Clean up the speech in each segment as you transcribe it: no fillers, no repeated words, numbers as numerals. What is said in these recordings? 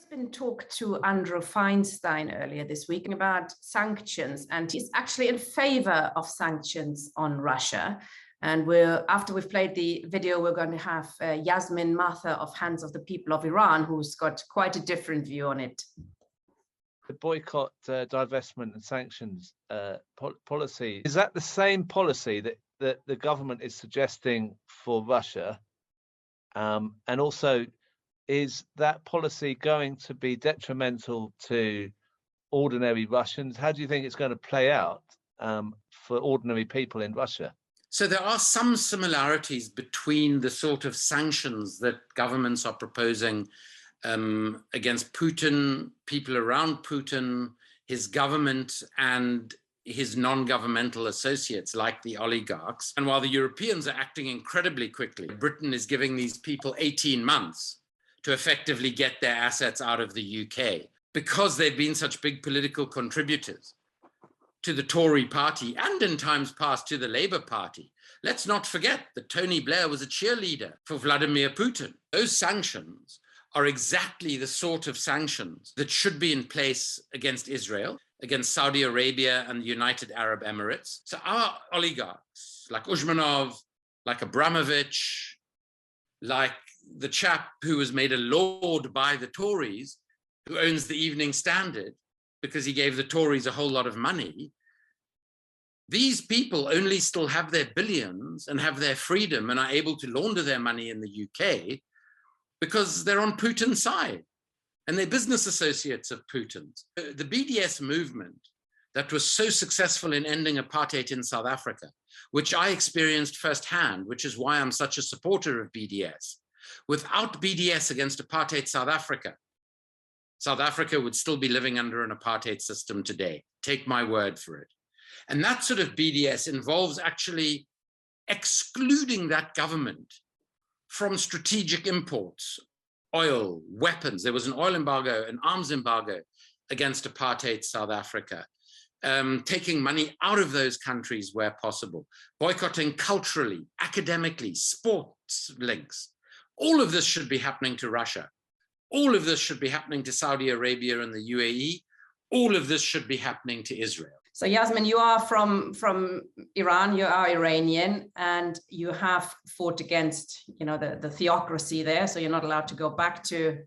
been talk to Andrew Feinstein earlier this week about sanctions, and he's actually in favor of sanctions on Russia. And after we've played the video, we're going to have Yasmin Mather of Hands of the People of Iran, who's got quite a different view on it. The boycott, divestment and sanctions policy, is that the same policy that the government is suggesting for Russia? And also, is that policy going to be detrimental to ordinary Russians? How do you think it's going to play out for ordinary people in Russia? So there are some similarities between the sort of sanctions that governments are proposing against Putin, people around Putin, his government, and his non-governmental associates like the oligarchs. And while the Europeans are acting incredibly quickly, Britain is giving these people 18 months to effectively get their assets out of the UK because they've been such big political contributors to the Tory party and in times past to the Labour Party. Let's not forget that Tony Blair was a cheerleader for Vladimir Putin. Those sanctions are exactly the sort of sanctions that should be in place against Israel, against Saudi Arabia and the United Arab Emirates. So our oligarchs, like Uzmanov, like Abramovich, like the chap who was made a lord by the Tories, who owns the Evening Standard because he gave the Tories a whole lot of money, these people only still have their billions and have their freedom and are able to launder their money in the UK because they're on Putin's side and they're business associates of Putin's. The BDS movement that was so successful in ending apartheid in South Africa, which I experienced firsthand, which is why I'm such a supporter of BDS. Without BDS against apartheid South Africa would still be living under an apartheid system today. Take my word for it. And that sort of BDS involves actually excluding that government from strategic imports, oil, weapons. There was an oil embargo, an arms embargo against apartheid South Africa, taking money out of those countries where possible, boycotting culturally, academically, sports links. All of this should be happening to Russia. All of this should be happening to Saudi Arabia and the UAE. All of this should be happening to Israel. So Yasmin, you are from Iran, you are Iranian, and you have fought against, the theocracy there, so you're not allowed to go back to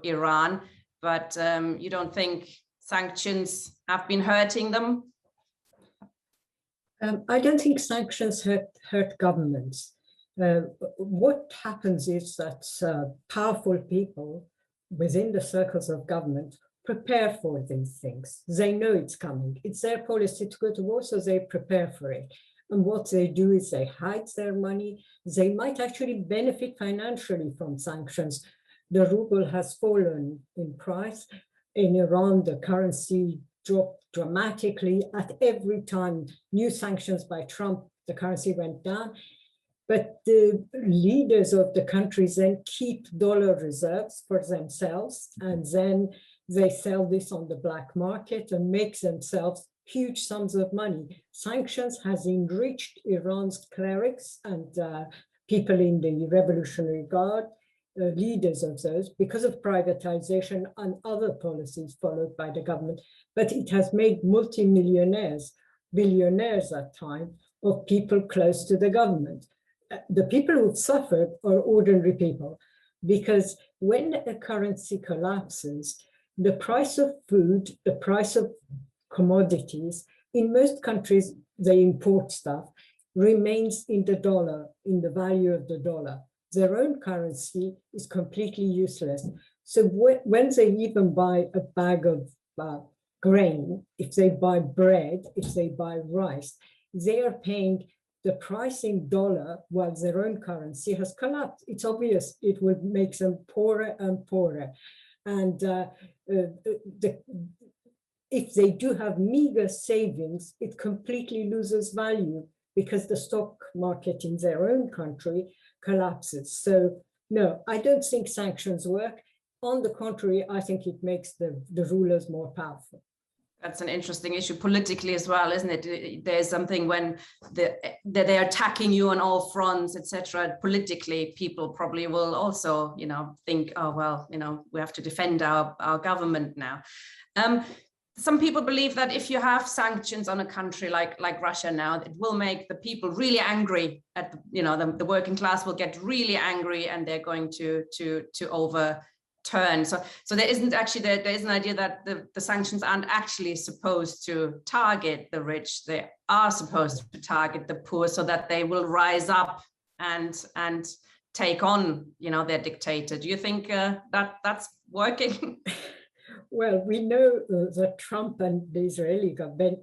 Iran, but you don't think sanctions have been hurting them? I don't think sanctions hurt governments. What happens is that powerful people within the circles of government prepare for these things. They know it's coming. It's their policy to go to war, so they prepare for it. And what they do is they hide their money. They might actually benefit financially from sanctions. The ruble has fallen in price. In Iran, the currency dropped dramatically. At every time new sanctions by Trump, the currency went down. But the leaders of the countries then keep dollar reserves for themselves, and then they sell this on the black market and make themselves huge sums of money. Sanctions has enriched Iran's clerics and people in the Revolutionary Guard, leaders of those, because of privatization and other policies followed by the government. But it has made multimillionaires, billionaires at times, of people close to the government. The people who suffered are ordinary people, because when a currency collapses, the price of food, the price of commodities, in most countries, they import stuff, remains in the dollar, in the value of the dollar. Their own currency is completely useless. So when they even buy a bag of grain, if they buy bread, if they buy rice, they are paying the price in dollar while their own currency has collapsed. It's obvious it would make them poorer and poorer. And if they do have meager savings, it completely loses value because the stock market in their own country collapses. So no, I don't think sanctions work. On the contrary, I think it makes the rulers more powerful. That's an interesting issue politically as well, isn't it? There's something when they're attacking you on all fronts, etc. Politically, people probably will also, think, oh, well, we have to defend our government now. Some people believe that if you have sanctions on a country like Russia now, it will make the people really angry. The working class will get really angry, and they're going to overturn. So there isn't actually there is an idea that the sanctions aren't actually supposed to target the rich. They are supposed to target the poor, so that they will rise up and take on their dictator. Do you think that's working? Well, we know that Trump and the Israeli government,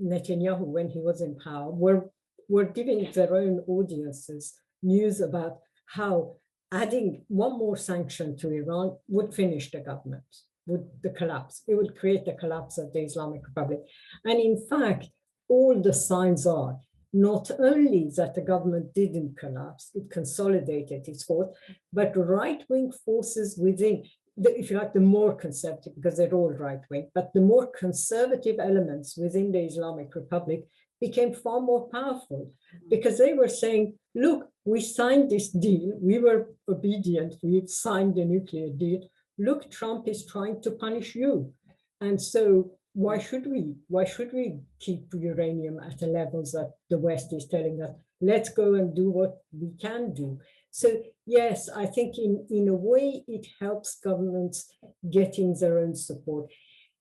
Netanyahu, when he was in power, were giving their own audiences news about how adding one more sanction to Iran would finish the government, would the collapse. It would create the collapse of the Islamic Republic. And in fact, all the signs are not only that the government didn't collapse, it consolidated its force, but right-wing forces within, if you like, the more conservative, because they're all right-wing, but the more conservative elements within the Islamic Republic became far more powerful, because they were saying, look, we signed this deal, we were obedient, we signed the nuclear deal, look, Trump is trying to punish you. And so why should we keep uranium at the levels that the West is telling us? Let's go and do what we can do. So yes, I think in a way it helps governments getting their own support.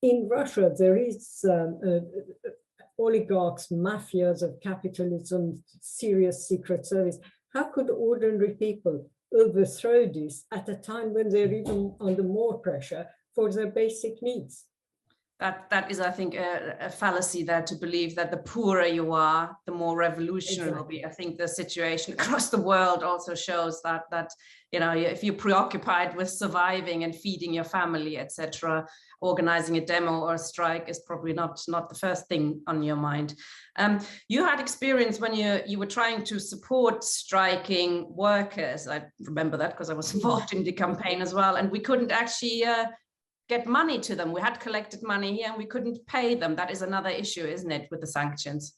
In Russia, there is oligarchs, mafias of capitalism, serious secret service. How could ordinary people overthrow this at a time when they're even under more pressure for their basic needs? That is, I think, a fallacy there, to believe that the poorer you are, the more revolutionary will be. I think the situation across the world also shows that if you're preoccupied with surviving and feeding your family, etc., organizing a demo or a strike is probably not the first thing on your mind. You had experience when you were trying to support striking workers. I remember that because I was involved in the campaign as well, and we couldn't actually get money to them. We had collected money here and we couldn't pay them. That is another issue, isn't it, with the sanctions?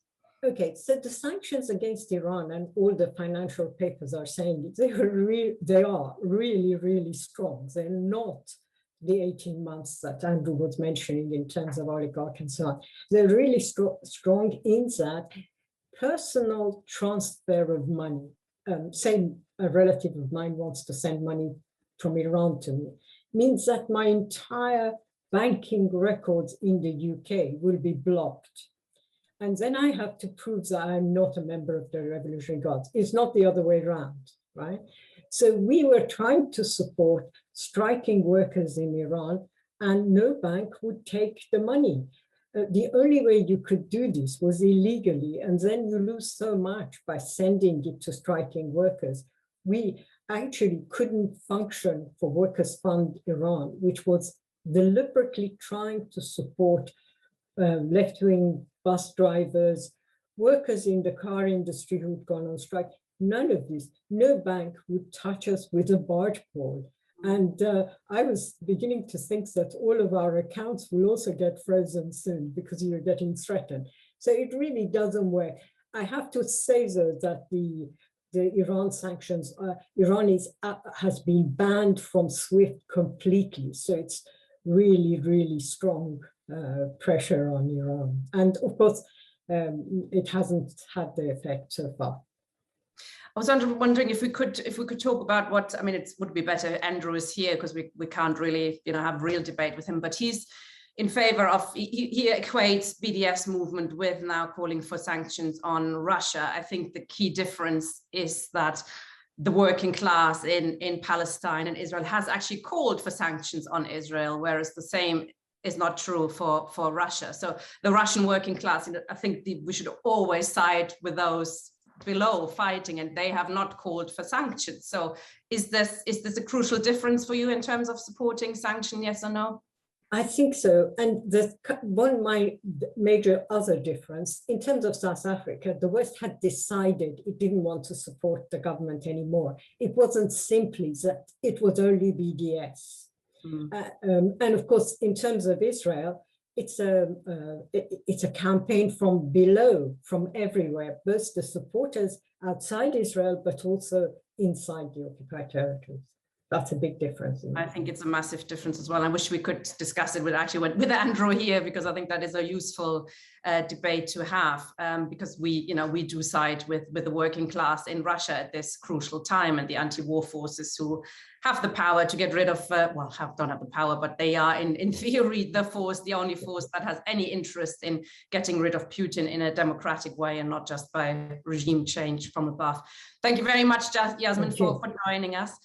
Okay, so the sanctions against Iran, and all the financial papers are saying they are really, really strong. They're not the 18 months that Andrew was mentioning in terms of oligarch and so on. They're really strong in that personal transfer of money. Say a relative of mine wants to send money from Iran to me, means that my entire banking records in the UK will be blocked. And then I have to prove that I'm not a member of the Revolutionary Guards. It's not the other way around, right? So we were trying to support striking workers in Iran, and no bank would take the money. The only way you could do this was illegally, and then you lose so much by sending it to striking workers. We actually couldn't function for Workers' Fund Iran, which was deliberately trying to support left-wing bus drivers, workers in the car industry who'd gone on strike. None of this, no bank would touch us with a barge pole. And I was beginning to think that all of our accounts will also get frozen soon because you're getting threatened. So it really doesn't work. I have to say, though, that the Iran sanctions, Iran has been banned from SWIFT completely. So it's really, really strong pressure on Iran. And of course, it hasn't had the effect so far. I was wondering if we could talk about what, I mean, it would be better Andrew is here because we can't really, have real debate with him, but he's in favor of, he equates BDS's movement with now calling for sanctions on Russia. I think the key difference is that the working class in Palestine and Israel has actually called for sanctions on Israel, whereas the same is not true for Russia. So the Russian working class, I think we should always side with those below fighting, and they have not called for sanctions. So is this a crucial difference for you in terms of supporting sanction, yes or no? I think so. And my major other difference, in terms of South Africa, the West had decided it didn't want to support the government anymore. It wasn't simply that it was only BDS. And of course, in terms of Israel, it's a campaign from below, from everywhere, both the supporters outside Israel, but also inside the occupied territories. That's a big difference. I think it's a massive difference as well. I wish we could discuss it with Andrew here, because I think that is a useful debate to have, because we do side with the working class in Russia at this crucial time, and the anti-war forces who have the power to get rid of, don't have the power, but they are in theory the only force that has any interest in getting rid of Putin in a democratic way and not just by regime change from above. Thank you very much, Yasmin, for joining us.